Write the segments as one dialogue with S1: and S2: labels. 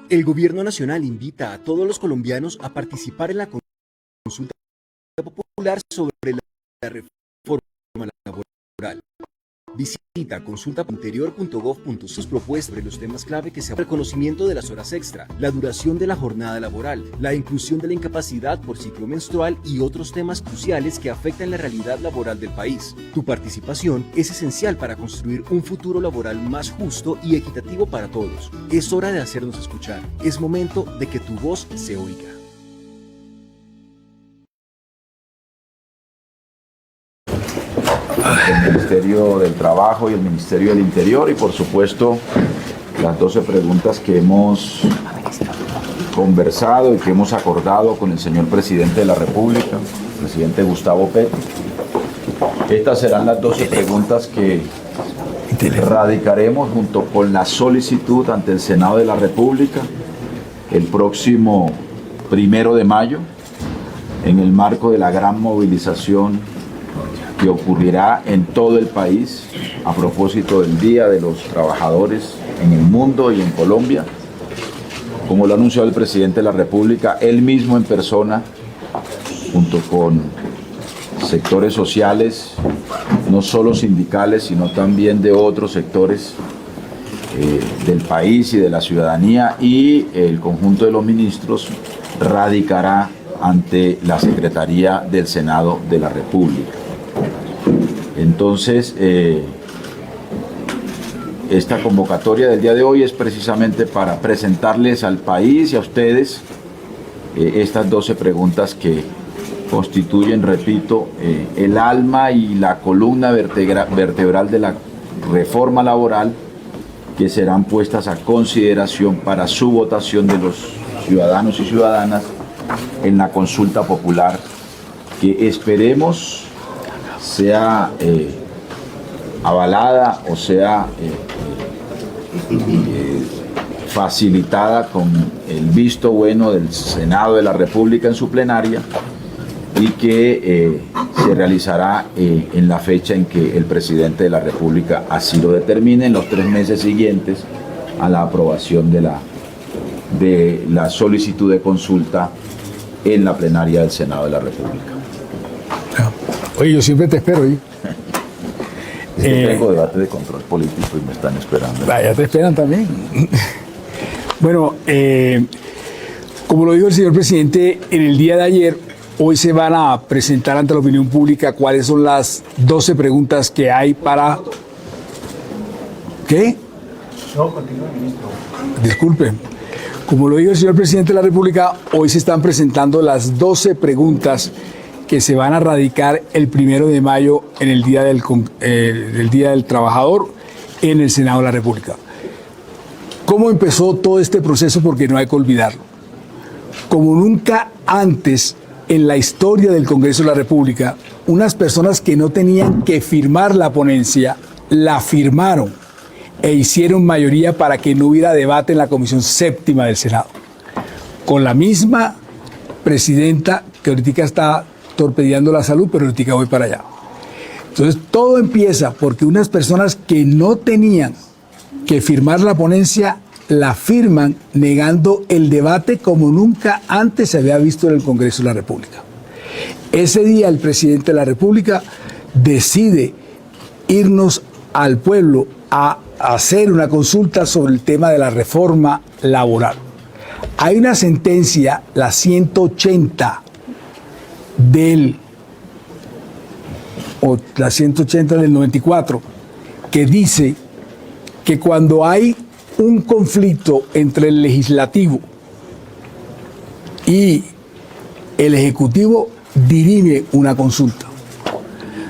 S1: El Gobierno Nacional invita a todos los colombianos a participar en la consulta popular sobre la reforma laboral. Visita consulta.interior.gov.co. Sus propuestas sobre los temas clave que se reconocimiento de las horas extra, la duración de la jornada laboral, la inclusión de la incapacidad por ciclo menstrual y otros temas cruciales que afectan la realidad laboral del país. Tu participación es esencial para construir un futuro laboral más justo y equitativo para todos. Es hora de hacernos escuchar. Es momento de que tu voz se oiga.
S2: El Ministerio del Trabajo y el Ministerio del Interior y por supuesto las 12 preguntas que hemos conversado y que hemos acordado con el señor Presidente de la República, el presidente Gustavo Petro. Estas serán las 12 preguntas que radicaremos junto con la solicitud ante el Senado de la República el próximo 1 de mayo en el marco de la gran movilización que ocurrirá en todo el país a propósito del Día de los Trabajadores en el mundo y en Colombia. Como lo ha anunciado el presidente de la República, él mismo en persona, junto con sectores sociales, no solo sindicales, sino también de otros sectores del país y de la ciudadanía, y el conjunto de los ministros radicará ante la Secretaría del Senado de la República. Entonces, esta convocatoria del día de hoy es precisamente para presentarles al país y a ustedes estas 12 preguntas que constituyen, repito, el alma y la columna vertebral de la reforma laboral, que serán puestas a consideración para su votación de los ciudadanos y ciudadanas en la consulta popular, que esperemos sea avalada o sea facilitada con el visto bueno del Senado de la República en su plenaria, y que se realizará en la fecha en que el presidente de la República así lo determine, en los 3 meses siguientes a la aprobación de la solicitud de consulta en la plenaria del Senado de la República.
S3: Oye, yo siempre te espero, ¿eh?
S2: Tengo debate de control político y me están esperando.
S3: Ya te esperan también. Bueno, como lo dijo el señor presidente en el día de ayer, hoy se van a presentar ante la opinión pública cuáles son las 12 preguntas que hay para... ¿Qué?
S4: No, continúe, ministro.
S3: Disculpe. Como lo dijo el señor presidente de la República, hoy se están presentando las 12 preguntas que se van a radicar el 1 de mayo en el Día del Día del Trabajador en el Senado de la República. ¿Cómo empezó todo este proceso? Porque no hay que olvidarlo. Como nunca antes en la historia del Congreso de la República, unas personas que no tenían que firmar la ponencia, la firmaron e hicieron mayoría para que no hubiera debate en la Comisión Séptima del Senado. Con la misma presidenta que ahorita está torpedeando la salud, pero ahorita voy para allá. Entonces todo empieza porque unas personas que no tenían que firmar la ponencia la firman, negando el debate como nunca antes se había visto en el Congreso de la República. Ese día el presidente de la República decide irnos al pueblo a hacer una consulta sobre el tema de la reforma laboral. Hay una sentencia, la 180 del 94, que dice que cuando hay un conflicto entre el legislativo y el ejecutivo, dirime una consulta.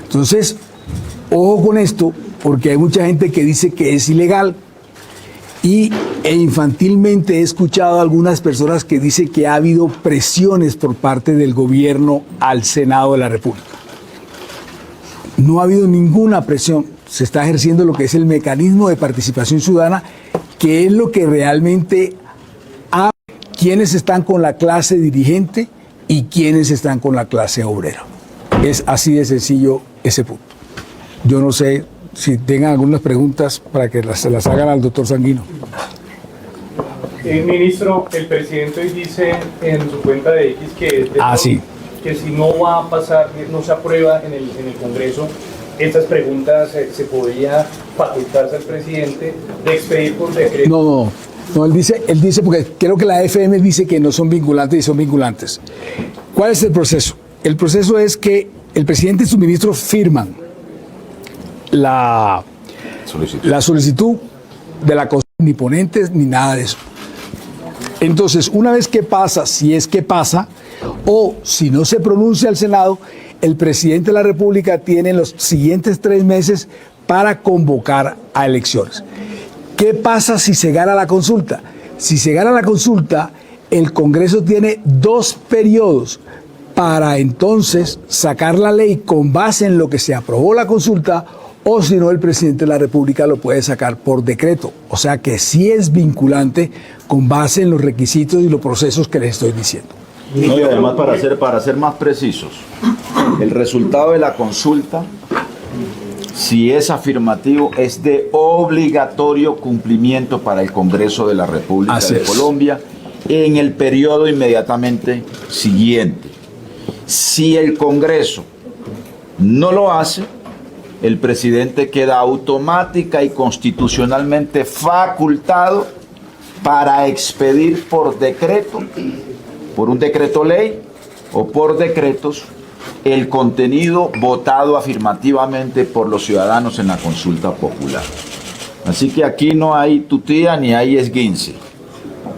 S3: Entonces, ojo con esto, porque hay mucha gente que dice que es ilegal, e infantilmente he escuchado a algunas personas que dicen que ha habido presiones por parte del gobierno al Senado de la República. No ha habido ninguna presión, se está ejerciendo lo que es el mecanismo de participación ciudadana, que es lo que realmente habla quiénes están con la clase dirigente y quiénes están con la clase obrera. Es así de sencillo ese punto. Yo no sé si tengan algunas preguntas para que se las hagan al doctor Sanguino.
S4: Ministro, el presidente hoy dice en su cuenta de X
S3: sí.
S4: que si no va a pasar, no se aprueba en el Congreso, estas preguntas se podría facultarse al presidente de expedir por decreto.
S3: No, él dice porque creo que la FM dice que no son vinculantes y son vinculantes. ¿Cuál es el proceso? El proceso es que el presidente y su ministro firman la solicitud de la Constitución, ni ponentes ni nada de eso. Entonces, una vez que pasa, si es que pasa, o si no se pronuncia el Senado, el presidente de la República tiene los siguientes 3 meses para convocar a elecciones. ¿Qué pasa si se gana la consulta? Si se gana la consulta, el Congreso tiene 2 periodos para entonces sacar la ley con base en lo que se aprobó la consulta, o si no, el presidente de la República lo puede sacar por decreto. O sea que sí es vinculante con base en los requisitos y los procesos que les estoy diciendo.
S2: No, y además, para ser más precisos, el resultado de la consulta, si es afirmativo, es de obligatorio cumplimiento para el Congreso de la República de Colombia en el periodo inmediatamente siguiente. Si el Congreso no lo hace, el presidente queda automática y constitucionalmente facultado para expedir por decreto, por un decreto ley o por decretos, el contenido votado afirmativamente por los ciudadanos en la consulta popular. Así que aquí no hay tutía ni hay esguince.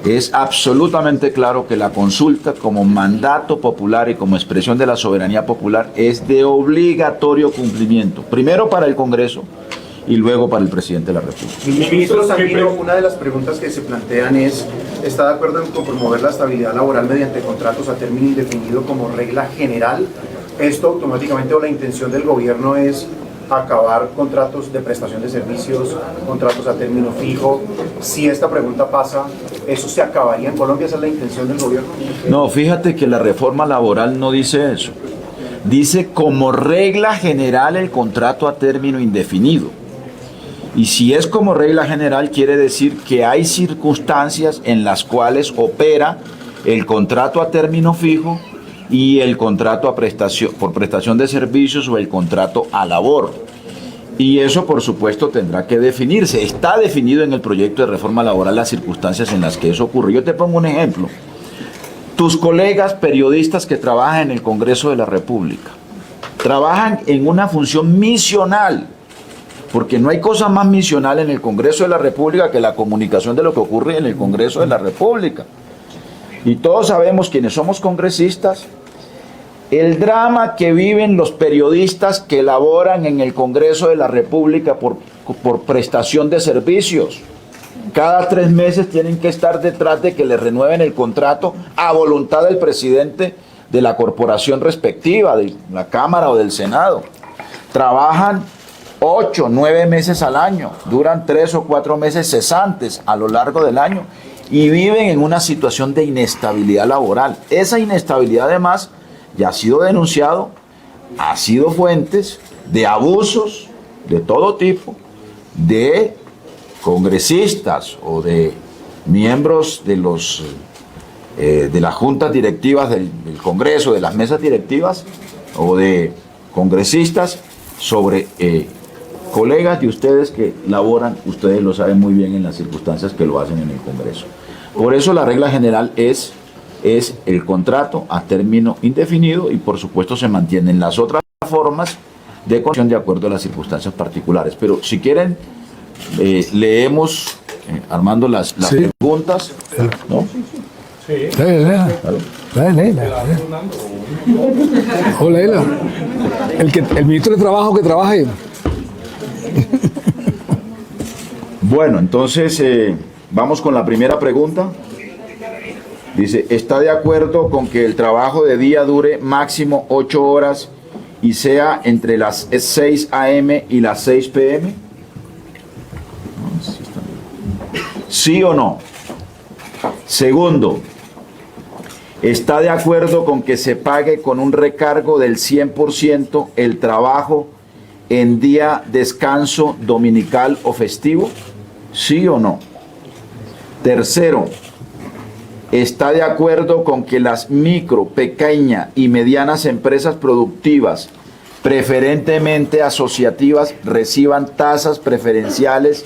S2: Es absolutamente claro que la consulta, como mandato popular y como expresión de la soberanía popular, es de obligatorio cumplimiento, primero para el Congreso y luego para el presidente de la República.
S5: Ministro Sanguino, una de las preguntas que se plantean es, ¿está de acuerdo en promover la estabilidad laboral mediante contratos a término indefinido como regla general? Esto automáticamente, o la intención del gobierno es acabar contratos de prestación de servicios, contratos a término fijo. Si esta pregunta pasa, ¿eso se acabaría en Colombia? ¿Esa es la intención del gobierno?
S2: No, fíjate que la reforma laboral no dice eso. Dice como regla general el contrato a término indefinido. Y si es como regla general, quiere decir que hay circunstancias en las cuales opera el contrato a término fijo y el contrato a por prestación de servicios o el contrato a labor. Y eso, por supuesto, tendrá que definirse. Está definido en el proyecto de reforma laboral las circunstancias en las que eso ocurre. Yo te pongo un ejemplo. Tus colegas periodistas que trabajan en el Congreso de la República trabajan en una función misional, porque no hay cosa más misional en el Congreso de la República que la comunicación de lo que ocurre en el Congreso de la República. Y todos sabemos, quienes somos congresistas, el drama que viven los periodistas que laboran en el Congreso de la República por prestación de servicios. Cada 3 meses tienen que estar detrás de que les renueven el contrato a voluntad del presidente de la corporación respectiva, de la Cámara o del Senado. Trabajan 8, 9 meses al año, duran 3 o 4 meses cesantes a lo largo del año y viven en una situación de inestabilidad laboral. Esa inestabilidad, además, ya ha sido denunciado, ha sido fuentes de abusos de todo tipo, de congresistas o de miembros de las juntas directivas del Congreso, de las mesas directivas, o de congresistas sobre colegas de ustedes que laboran, ustedes lo saben muy bien en las circunstancias que lo hacen en el Congreso. Por eso la regla general es el contrato a término indefinido y por supuesto se mantienen las otras formas de concesión de acuerdo a las circunstancias particulares. Pero si quieren, leemos, Armando, las preguntas, ¿no?
S4: Sí.
S3: Léela. Léela. El ministro de Trabajo que trabaje.
S2: Bueno, entonces vamos con la primera pregunta. Dice, ¿está de acuerdo con que el trabajo de día dure máximo 8 horas y sea entre las 6 a.m. y las 6 p.m.? ¿Sí o no? Segundo, ¿está de acuerdo con que se pague con un recargo del 100% el trabajo en día descanso dominical o festivo? ¿Sí o no? Tercero, ¿está de acuerdo con que las micro, pequeñas y medianas empresas productivas, preferentemente asociativas, reciban tasas preferenciales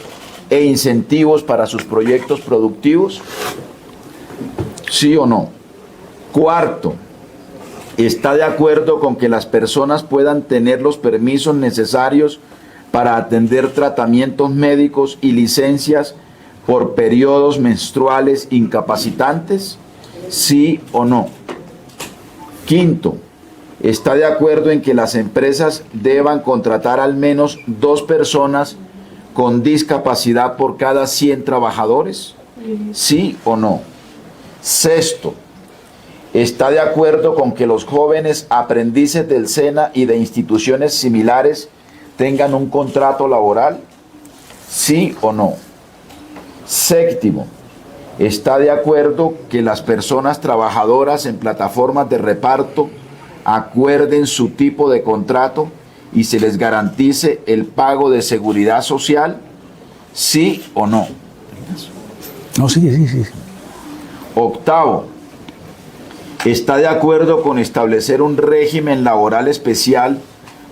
S2: e incentivos para sus proyectos productivos? ¿Sí o no? Cuarto, ¿está de acuerdo con que las personas puedan tener los permisos necesarios para atender tratamientos médicos y licencias por periodos menstruales incapacitantes? ¿Sí o no? Quinto, ¿está de acuerdo en que las empresas deban contratar al menos 2 personas con discapacidad por cada 100 trabajadores? ¿Sí o no? Sexto, ¿está de acuerdo con que los jóvenes aprendices del SENA y de instituciones similares tengan un contrato laboral? ¿Sí o no? Séptimo, ¿está de acuerdo que las personas trabajadoras en plataformas de reparto acuerden su tipo de contrato y se les garantice el pago de seguridad social? ¿Sí o no?
S3: No, sí.
S2: Octavo, ¿está de acuerdo con establecer un régimen laboral especial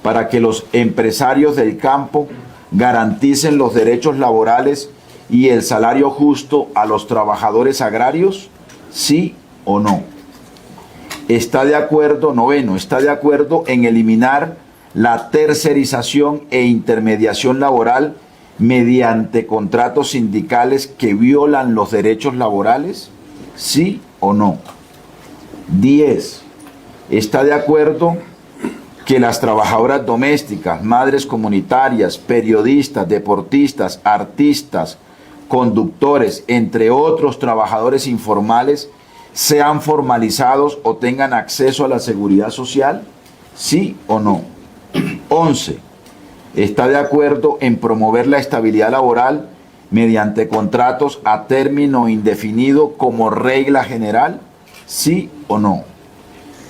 S2: para que los empresarios del campo garanticen los derechos laborales y el salario justo a los trabajadores agrarios? ¿Sí o no? ¿Está de acuerdo? Noveno, ¿está de acuerdo en eliminar la tercerización e intermediación laboral mediante contratos sindicales que violan los derechos laborales? ¿Sí o no? 10. ¿Está de acuerdo que las trabajadoras domésticas, madres comunitarias, periodistas, deportistas, artistas, conductores, entre otros trabajadores informales, sean formalizados o tengan acceso a la seguridad social? ¿Sí o no? 11. ¿Está de acuerdo en promover la estabilidad laboral mediante contratos a término indefinido como regla general? ¿Sí o no?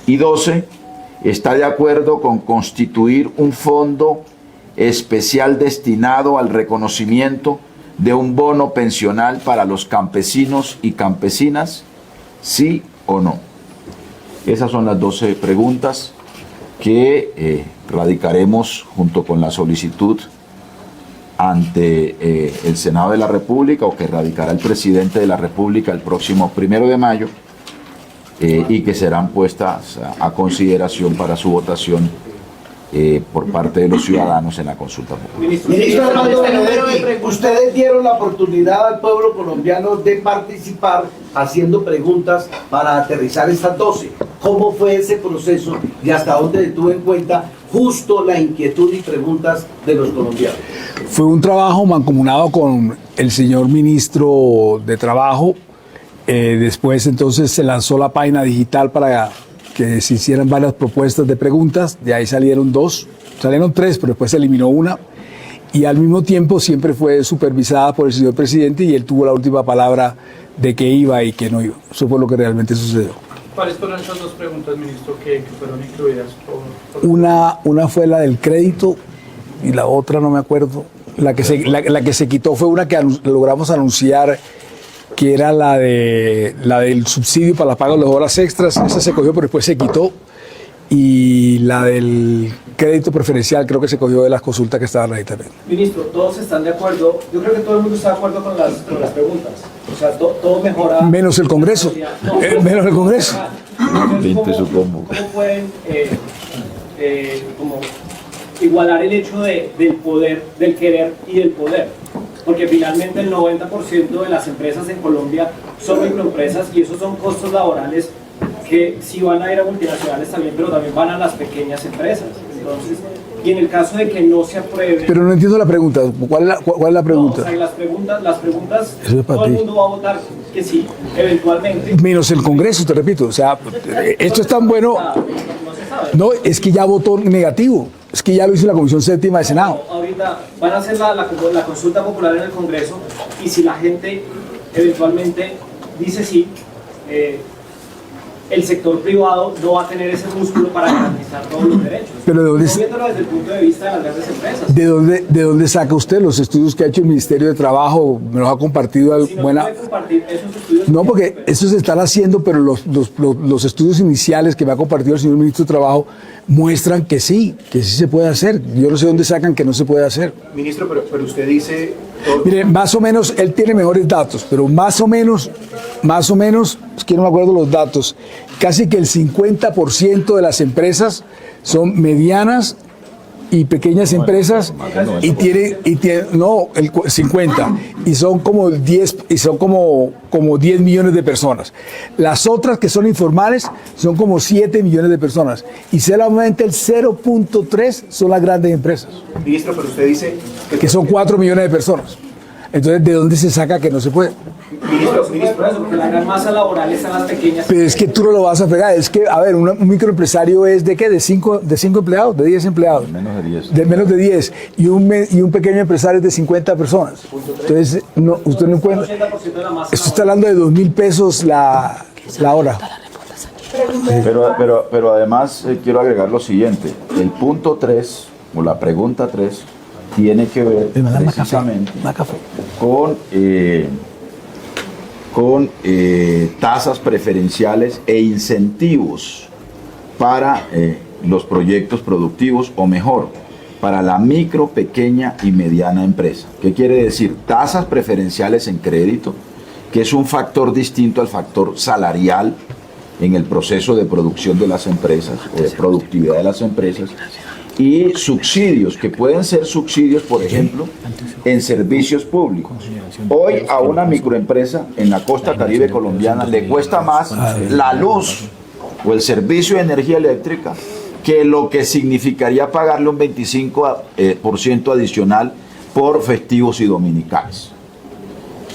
S2: Y 12. ¿Está de acuerdo con constituir un fondo especial destinado al reconocimiento de un bono pensional para los campesinos y campesinas? ¿Sí o no? Esas son las 12 preguntas que radicaremos junto con la solicitud ante el Senado de la República, o que radicará el presidente de la República el próximo 1 de mayo, y que serán puestas a consideración para su votación por parte de los ciudadanos en la consulta popular.
S6: Ministro Armando Benedetti, ustedes dieron la oportunidad al pueblo colombiano de participar haciendo preguntas para aterrizar estas 12. ¿Cómo fue ese proceso y hasta dónde tuvo en cuenta justo la inquietud y preguntas de los colombianos?
S3: Fue un trabajo mancomunado con el señor ministro de Trabajo. Después entonces se lanzó la página digital para que se hicieran varias propuestas de preguntas. De ahí salieron 2, salieron 3, pero después se eliminó una. Y al mismo tiempo siempre fue supervisada por el señor presidente y él tuvo la última palabra de que iba y que no iba. Eso fue lo que realmente sucedió.
S4: ¿Cuáles fueron esas 2 preguntas, ministro, que fueron incluidas?
S3: Una fue la del crédito y la otra no me acuerdo. La que se quitó fue una que logramos anunciar, que era la del subsidio para la paga de las horas extras. Esa se cogió, pero después se quitó. Y la del crédito preferencial creo que se cogió de las consultas que estaban ahí también.
S7: Ministro, todos están de acuerdo. Yo creo que todo el mundo está de acuerdo con las preguntas. O sea, todo mejora.
S3: Menos el Congreso. Menos el Congreso.
S7: Entonces, ¿cómo pueden como igualar el hecho del poder, del querer y del poder? Porque finalmente el 90% de las empresas en Colombia son microempresas y esos son costos laborales que sí van a ir a multinacionales también, pero también van a las pequeñas empresas. Entonces, y en el caso de que no se apruebe...
S3: Pero no entiendo la pregunta. ¿Cuál es la pregunta?
S7: No, o sea, las preguntas todo el mundo va a votar que sí, eventualmente.
S3: Menos el Congreso, te repito. O sea, esto es tan bueno...
S7: No se sabe.
S3: No, es que ya votó negativo. Es que ya lo hizo la Comisión Séptima de Senado.
S7: Ahorita van a hacer la consulta popular en el Congreso y si la gente eventualmente dice sí, el sector privado no va a tener ese músculo para garantizar todos los derechos.
S3: Pero ¿de dónde,
S7: no viéndolo desde el punto de vista de las grandes empresas.
S3: ¿de dónde saca usted los estudios que ha hecho el Ministerio de Trabajo? ¿Me los ha compartido?
S7: Si no
S3: Buena...
S7: puede compartir esos estudios.
S3: No, porque eso se están haciendo, pero los estudios iniciales que me ha compartido el señor Ministro de Trabajo muestran que sí se puede hacer. Yo no sé dónde sacan que no se puede hacer.
S5: Ministro, pero usted dice...
S3: Mire, más o menos, él tiene mejores datos, pero más o menos, es que no me acuerdo los datos, casi que el 50% de las empresas son medianas y pequeñas empresas y tienen no, el 50 y son como 10 millones de personas. Las otras que son informales son como 7 millones de personas y solamente el 0.3 son las grandes empresas.
S5: Ministro, pero usted dice
S3: que son 4 millones de personas. Entonces, ¿de dónde se saca que no se puede?
S5: Ministro,
S7: Porque la gran masa laboral está en las pequeñas.
S3: Pero es que tú no lo vas a fregar. Es que, a ver, un microempresario es ¿de qué? ¿De 5 empleados? ¿De 10 empleados?
S2: Menos de 10.
S3: De menos de 10. Y un pequeño empresario es de 50 personas. Entonces, no, usted no encuentra. Esto está hablando de 2.000 pesos la hora.
S2: Pero además quiero agregar lo siguiente. El punto 3, o la pregunta 3, tiene que ver precisamente con tasas preferenciales e incentivos para los proyectos productivos, o mejor, para la micro, pequeña y mediana empresa. ¿Qué quiere decir? Tasas preferenciales en crédito, que es un factor distinto al factor salarial en el proceso de producción de las empresas o de productividad de las empresas, y subsidios, que pueden ser subsidios, por ejemplo, en servicios públicos. Hoy a una microempresa en la costa caribe colombiana le cuesta más la luz o el servicio de energía eléctrica que lo que significaría pagarle un 25% adicional por festivos y dominicales.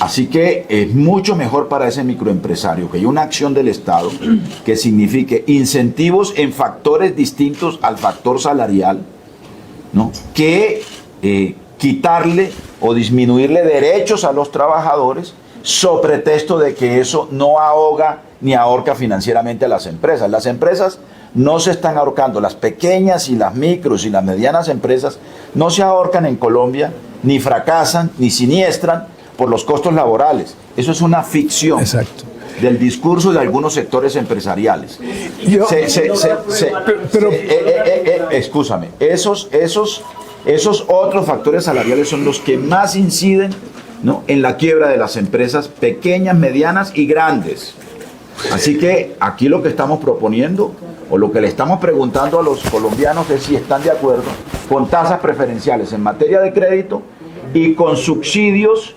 S2: Así que es mucho mejor para ese microempresario que haya una acción del Estado que signifique incentivos en factores distintos al factor salarial, ¿no?, que quitarle o disminuirle derechos a los trabajadores so pretexto de que eso no ahoga ni ahorca financieramente a las empresas. Las empresas no se están ahorcando, las pequeñas y las micros y las medianas empresas no se ahorcan en Colombia, ni fracasan, ni siniestran por los costos laborales. Eso es una ficción.
S3: Exacto.
S2: Del discurso de algunos sectores empresariales. Excúsame, esos otros factores salariales son los que más inciden, ¿no?, en la quiebra de las empresas pequeñas, medianas y grandes. Así que aquí lo que estamos proponiendo, o lo que le estamos preguntando a los colombianos, es si están de acuerdo con tasas preferenciales en materia de crédito y con subsidios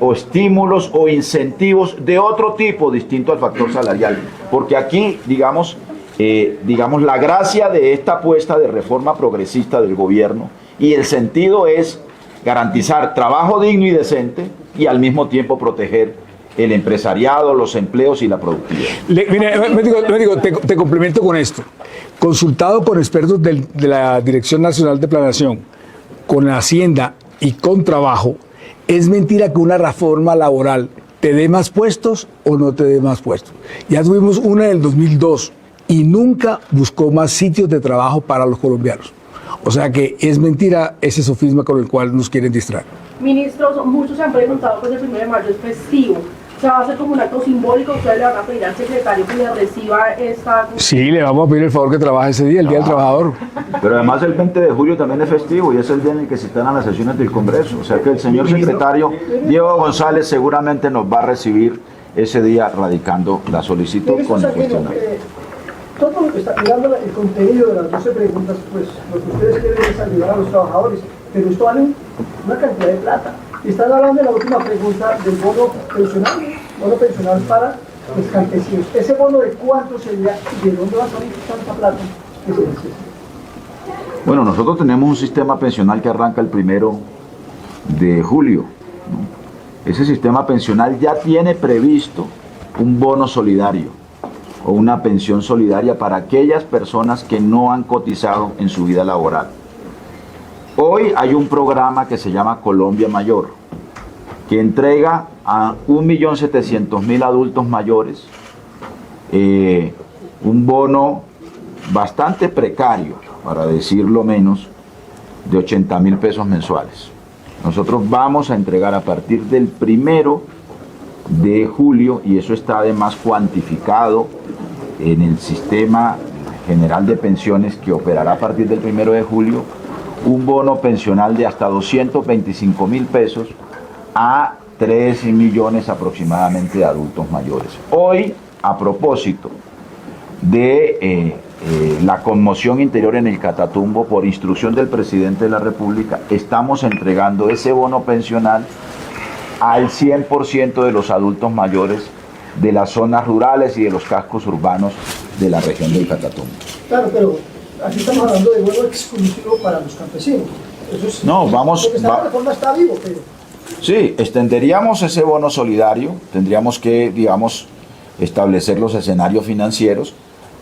S2: o estímulos o incentivos de otro tipo distinto al factor salarial. Porque aquí, digamos, la gracia de esta apuesta de reforma progresista del gobierno y el sentido es garantizar trabajo digno y decente y al mismo tiempo proteger el empresariado, los empleos y la productividad.
S3: Te complemento con esto. Consultado con expertos de la Dirección Nacional de Planeación, con Hacienda y con Trabajo, es mentira que una reforma laboral te dé más puestos o no te dé más puestos. Ya tuvimos una en el 2002 y nunca buscó más sitios de trabajo para los colombianos. O sea que es mentira ese sofisma con el cual nos quieren distraer.
S8: Ministros, muchos se han preguntado, pues el 1 de mayo es festivo. ¿Se va a hacer como un acto simbólico? ¿Ustedes le van a pedir al secretario que le reciba esta...?
S3: Sí, le vamos a pedir el favor que trabaje ese día, el Día del Trabajador.
S2: Pero además el 20 de julio también es festivo y es el día en el que se están las sesiones del Congreso. O sea que el señor secretario Diego González seguramente nos va a recibir ese día radicando la solicitud con el cuestionario.
S9: Todo lo que está mirando el contenido de las 12 preguntas, pues lo que ustedes quieren es ayudar a los trabajadores, pero esto vale una cantidad de plata. Y están hablando de la última pregunta del bono pensional para los campesinos. ¿Ese bono de cuánto sería y de dónde va a salir tanta plata que se necesita?
S2: Bueno, nosotros tenemos un sistema pensional que arranca el 1 de julio, ¿no? Ese sistema pensional ya tiene previsto un bono solidario o una pensión solidaria para aquellas personas que no han cotizado en su vida laboral. Hoy hay un programa que se llama Colombia Mayor, que entrega a 1.700.000 adultos mayores un bono bastante precario, para decirlo menos, de 80.000 pesos mensuales. Nosotros vamos a entregar a partir del 1 de julio, y eso está además cuantificado en el sistema general de pensiones que operará a partir del 1 de julio, un bono pensional de hasta 225.000 pesos a 3 millones aproximadamente de adultos mayores. Hoy, a propósito de la conmoción interior en el Catatumbo, por instrucción del presidente de la República, estamos entregando ese bono pensional al 100% de los adultos mayores de las zonas rurales y de los cascos urbanos de la región del Catatumbo.
S9: Claro, pero aquí estamos hablando de bono exclusivo para los campesinos. Eso es,
S2: no, vamos...
S9: Porque esta reforma está vivo, pero...
S2: Sí, extenderíamos ese bono solidario, tendríamos que, digamos, establecer los escenarios financieros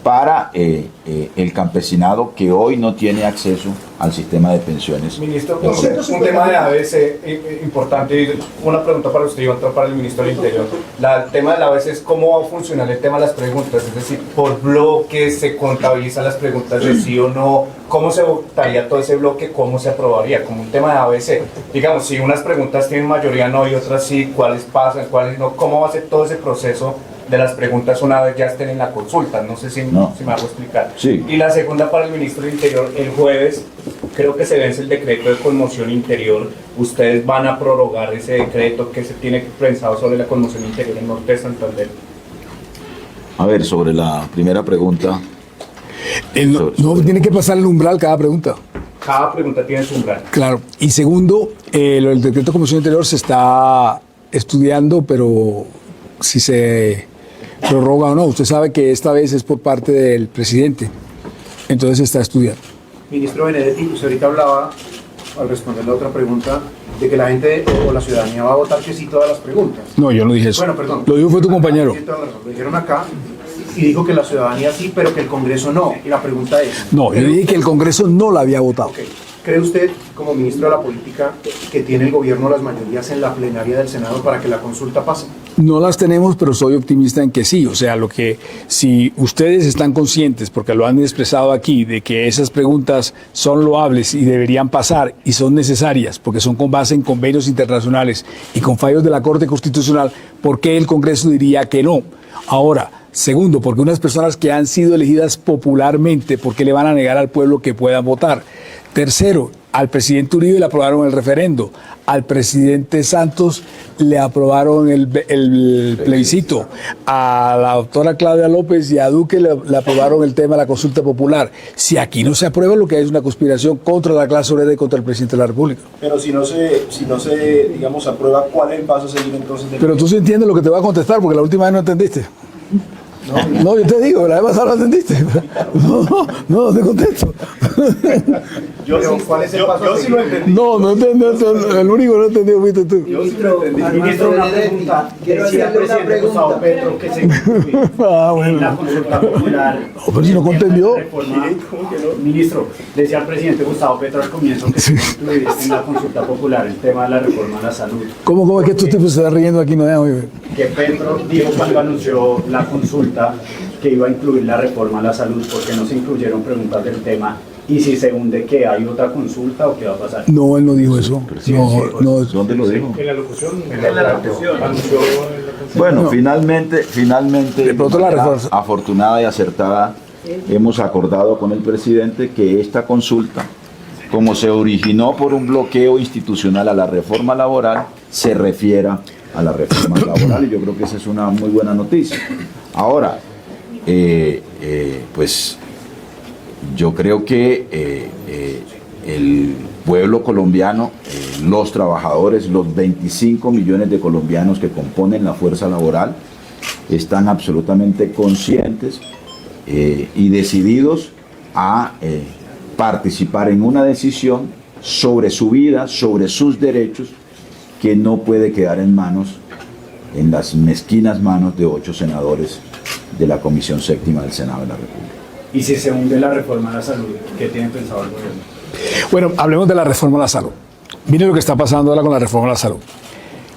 S2: para el campesinado que hoy no tiene acceso al sistema de pensiones.
S4: Ministro, un tema de ABC importante, una pregunta para usted y otra para el ministro del Interior. El tema de la ABC es cómo va a funcionar el tema de las preguntas, es decir, por bloques se contabilizan las preguntas de sí o no, cómo se votaría todo ese bloque, cómo se aprobaría, como un tema de ABC. Digamos, si unas preguntas tienen mayoría no y otras sí, cuáles pasan, cuáles no, cómo va a ser todo ese proceso de las preguntas una vez ya estén en la consulta. No sé si me hago explicar.
S2: Sí.
S4: Y la segunda para el ministro del Interior, el jueves creo que se vence el decreto de conmoción interior. ¿Ustedes van a prorrogar ese decreto que se tiene pensado sobre la conmoción interior en Norte de Santander?
S2: A ver, sobre la primera pregunta.
S3: No, tiene que pasar el umbral cada pregunta.
S4: Cada pregunta tiene su umbral.
S3: Claro. Y segundo, el decreto de conmoción interior se está estudiando, pero si se prorroga o no. Usted sabe que esta vez es por parte del presidente, entonces se está estudiando.
S5: Ministro Benedetti, usted ahorita hablaba, al responder la otra pregunta, de que la gente o la ciudadanía va a votar que sí todas las preguntas.
S3: No, yo no dije eso.
S5: Bueno, perdón.
S3: Lo dijo fue tu compañero.
S5: Lo dijeron acá y dijo que la ciudadanía sí, pero que el Congreso no. Y la pregunta es...
S3: No, yo dije que el Congreso no la había votado.
S5: Okay. ¿Cree usted, como ministro de la Política, que tiene el gobierno las mayorías en la plenaria del Senado para que la consulta pase?
S3: No las tenemos, pero soy optimista en que sí. O sea, si ustedes están conscientes, porque lo han expresado aquí, de que esas preguntas son loables y deberían pasar y son necesarias, porque son con base en convenios internacionales y con fallos de la Corte Constitucional, ¿por qué el Congreso diría que no? Ahora, segundo, porque unas personas que han sido elegidas popularmente, ¿por qué le van a negar al pueblo que puedan votar? Tercero, al presidente Uribe le aprobaron el referendo, al presidente Santos le aprobaron el plebiscito, a la doctora Claudia López y a Duque le aprobaron el tema de la consulta popular. Si aquí no se aprueba, lo que hay es una conspiración contra la clase obrera y contra el presidente de la República.
S10: Pero si no se digamos, aprueba, ¿cuál es el paso a seguir entonces?
S3: Pero tú sí entiendes lo que te voy a contestar, porque la última vez no entendiste. No, yo te digo, la vez pasada no entendiste. No te contesto.
S10: ¿Cuál es el paso? Yo sí lo entendí.
S3: No entendí. El único que no entendió fuiste tú.
S10: Yo sí lo entendí.
S6: Ministro, una pregunta. Quiero hacerle una pregunta.
S7: Petro que se incluye en la consulta popular.
S3: No, pero si no entendió.
S7: Ministro, decía el presidente Gustavo Petro al comienzo que se incluye en la consulta popular el tema de la reforma a la salud.
S3: ¿Cómo es que estos tipos se están riendo aquí? No,
S7: que Petro dijo cuando anunció la consulta que iba a incluir la reforma a la salud, porque no se incluyeron preguntas del tema, y si se hunde, ¿qué? ¿Hay otra consulta o qué va a pasar?
S3: No, él no dijo eso.
S2: ¿Dónde lo dijo?
S4: En la locución. Anunció
S2: bueno, finalmente, afortunada y acertada, hemos acordado con el presidente que esta consulta, como se originó por un bloqueo institucional a la reforma laboral, se refiera a la reforma laboral, y yo creo que esa es una muy buena noticia. Ahora, pues yo creo que el pueblo colombiano, los trabajadores, los 25 millones de colombianos que componen la fuerza laboral, están absolutamente conscientes y decididos a participar en una decisión sobre su vida, sobre sus derechos, que no puede quedar en las mezquinas manos de 8 senadores de la Comisión Séptima del Senado de la República.
S7: Y si se hunde la reforma a la salud, ¿qué tiene pensado el gobierno?
S3: Bueno, hablemos de la reforma a la salud. Miren lo que está pasando ahora con la reforma a la salud.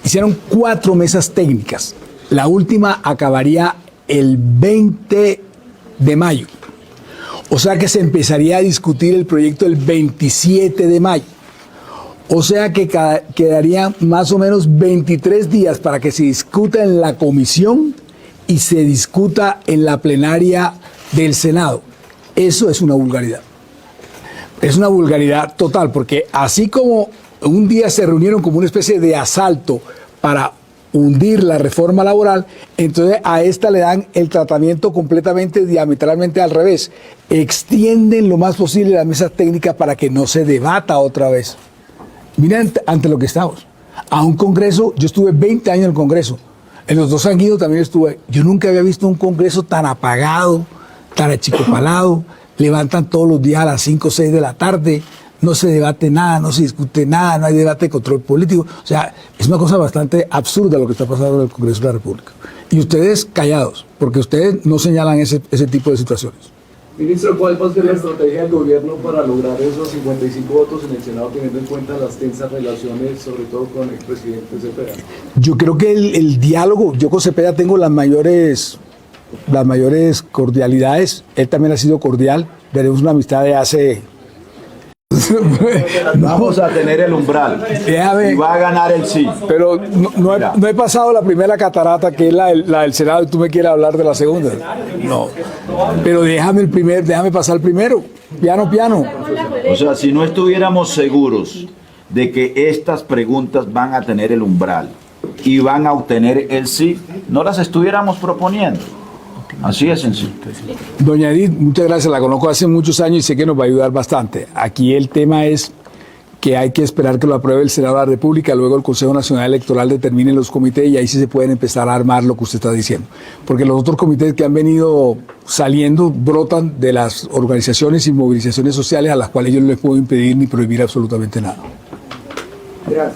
S3: Hicieron 4 mesas técnicas. La última acabaría el 20 de mayo. O sea que se empezaría a discutir el proyecto el 27 de mayo. O sea que quedarían más o menos 23 días para que se discuta en la comisión y se discuta en la plenaria del Senado. Eso es una vulgaridad. Es una vulgaridad total, porque así como un día se reunieron como una especie de asalto para hundir la reforma laboral, entonces a esta le dan el tratamiento completamente diametralmente al revés. Extienden lo más posible la mesa técnica para que no se debata otra vez. Miren ante lo que estamos. A un Congreso, yo estuve 20 años en el Congreso. En los 2 años también estuve. Yo nunca había visto un Congreso tan apagado, tan achicopalado. Levantan todos los días a las 5 o 6 de la tarde. No se debate nada, no se discute nada, no hay debate de control político. O sea, es una cosa bastante absurda lo que está pasando en el Congreso de la República. Y ustedes callados, porque ustedes no señalan ese tipo de situaciones.
S11: Ministro, ¿cuál va a ser la estrategia del gobierno para lograr esos 55 votos en el Senado, teniendo en cuenta las tensas relaciones, sobre todo con el presidente Cepeda?
S3: Yo creo que el diálogo, yo con Cepeda tengo las mayores cordialidades. Él también ha sido cordial. Tenemos una amistad de hace...
S2: Vamos a tener el umbral y va a ganar el sí.
S3: Pero no he pasado la primera catarata, que es la del Senado, y tú me quieres hablar de la segunda. No. Pero déjame pasar el primero. Piano.
S2: O sea, si no estuviéramos seguros de que estas preguntas van a tener el umbral y van a obtener el sí, no las estuviéramos proponiendo. Así es sencillo.
S3: Doña Edith, muchas gracias, la conozco hace muchos años y sé que nos va a ayudar bastante. Aquí el tema es que hay que esperar que lo apruebe el Senado de la República, luego el Consejo Nacional Electoral determine los comités y ahí sí se pueden empezar a armar lo que usted está diciendo. Porque los otros comités que han venido saliendo brotan de las organizaciones y movilizaciones sociales a las cuales yo no les puedo impedir ni prohibir absolutamente nada.
S6: Gracias.